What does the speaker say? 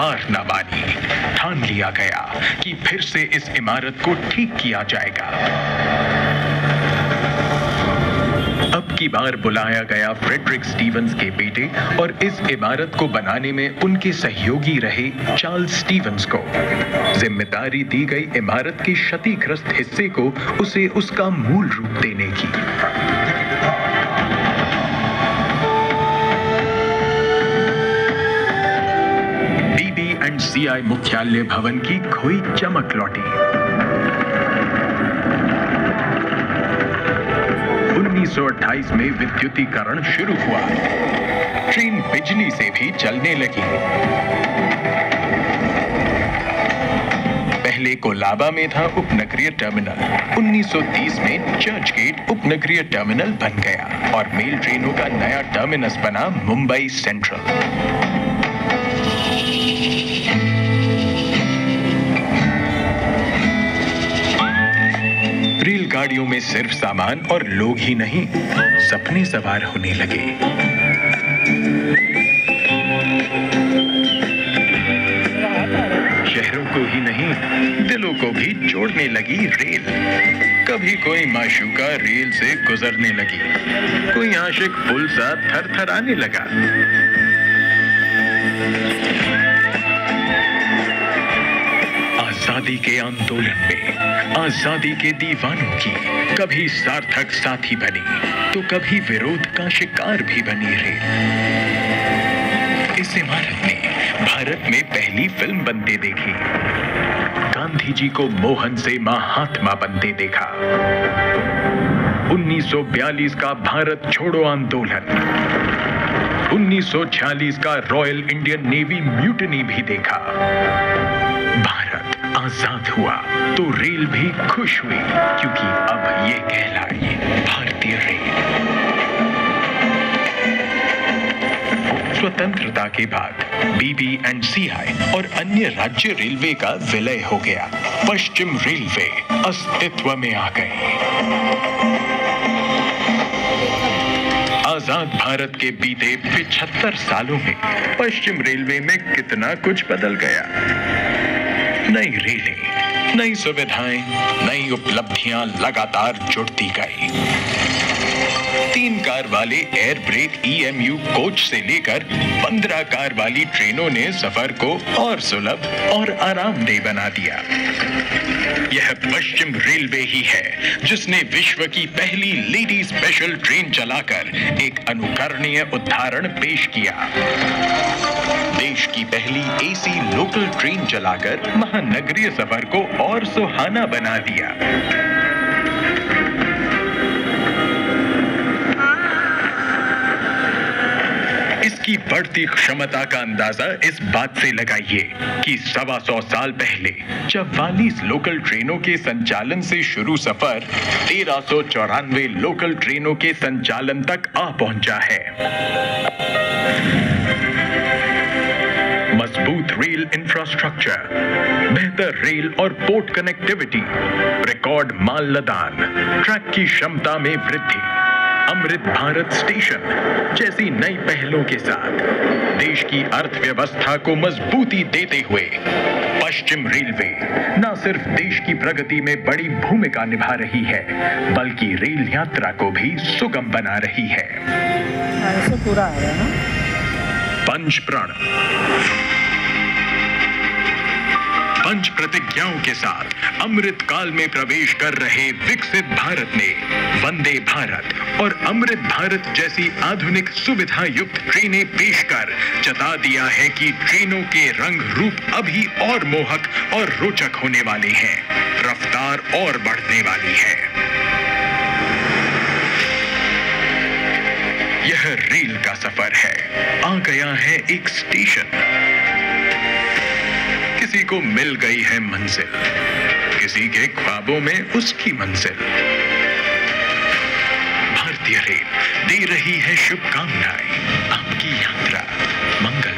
हार न मानी। ठान लिया गया कि फिर से इस इमारत को ठीक किया जाएगा। अब की बार बुलाया गया फ्रेडरिक स्टीवंस के बेटे और इस इमारत को बनाने में उनके सहयोगी रहे चार्ल्स स्टीवंस को जिम्मेदारी दी गई इमारत के क्षतिग्रस्त हिस्से को उसे उसका मूल रूप देने की। BB&CI मुख्यालय भवन की खोई चमक लौटी। 1928 में विद्युतीकरण शुरू हुआ। ट्रेन बिजली से भी चलने लगी। पहले कोलाबा में था उपनगरीय टर्मिनल। 1930 में चर्च गेट उपनगरीय टर्मिनल बन गया और मेल ट्रेनों का नया टर्मिनस बना मुंबई सेंट्रल। रेलगाड़ियों में सिर्फ सामान और लोग ही नहीं, सपने सवार होने लगे। शहरों को ही नहीं, दिलों को भी जोड़ने लगी रेल। कभी कोई माशूका रेल से गुजरने लगी, कोई आशिक पुल सा थरथराने लगा। आजादी के आंदोलन में आजादी के दीवानों की कभी सार्थक साथी बनी तो कभी विरोध का शिकार भी बनी रेल। इस इमारत ने भारत में पहली फिल्म बनते देखी, गांधी जी को मोहन से महात्मा बनते देखा, 1942 का भारत छोड़ो आंदोलन, 1946 का रॉयल इंडियन नेवी म्यूटिनी भी देखा। भारत आजाद हुआ तो रेल भी खुश हुई, क्योंकि अब ये कहलाई भारतीय रेल। स्वतंत्रता के बाद BB&CI और अन्य राज्य रेलवे का विलय हो गया। पश्चिम रेलवे अस्तित्व में आ गई। आजाद भारत के बीते 75 सालों में पश्चिम रेलवे में कितना कुछ बदल गया। नई रेलें, नई सुविधाएं, नई उपलब्धियां लगातार जुड़ती गई। 3 कार वाले एयर ब्रेक EMU कोच से लेकर 15 कार वाली ट्रेनों ने सफर को और सुलभ और आरामदेह बना दिया। यह पश्चिम रेलवे ही है जिसने विश्व की पहली लेडी स्पेशल ट्रेन चलाकर एक अनुकरणीय उदाहरण पेश किया। देश की पहली AC लोकल ट्रेन चलाकर महानगरीय सफर को और सुहाना बना दिया। इसकी बढ़ती क्षमता का अंदाजा इस बात से लगाइए कि 125 साल पहले 44 लोकल ट्रेनों के संचालन से शुरू सफर 1394 लोकल ट्रेनों के संचालन तक आ पहुंचा है। मजबूत रेल इंफ्रास्ट्रक्चर, बेहतर रेल और पोर्ट कनेक्टिविटी, रिकॉर्ड माल लदान, ट्रैक की क्षमता में वृद्धि, अमृत भारत स्टेशन जैसी नई पहलों के साथ देश की अर्थव्यवस्था को मजबूती देते हुए पश्चिम रेलवे न सिर्फ देश की प्रगति में बड़ी भूमिका निभा रही है, बल्कि रेल यात्रा को भी सुगम बना रही है। ऐसे पूरा है ना? पंचप्रण, पंच प्रतिज्ञाओं के साथ अमृत काल में प्रवेश कर रहे विकसित भारत ने वंदे भारत और अमृत भारत जैसी आधुनिक सुविधा युक्त ट्रेनें पेश कर जता दिया है कि ट्रेनों के रंग रूप अभी और मोहक और रोचक होने वाले हैं, रफ्तार और बढ़ने वाली है। यह रेल का सफर है, आ गया है एक स्टेशन। किसी को मिल गई है मंजिल, किसी के ख्वाबों में उसकी मंजिल। भारतीय रेल दे रही है शुभकामनाएं, आपकी यात्रा मंगल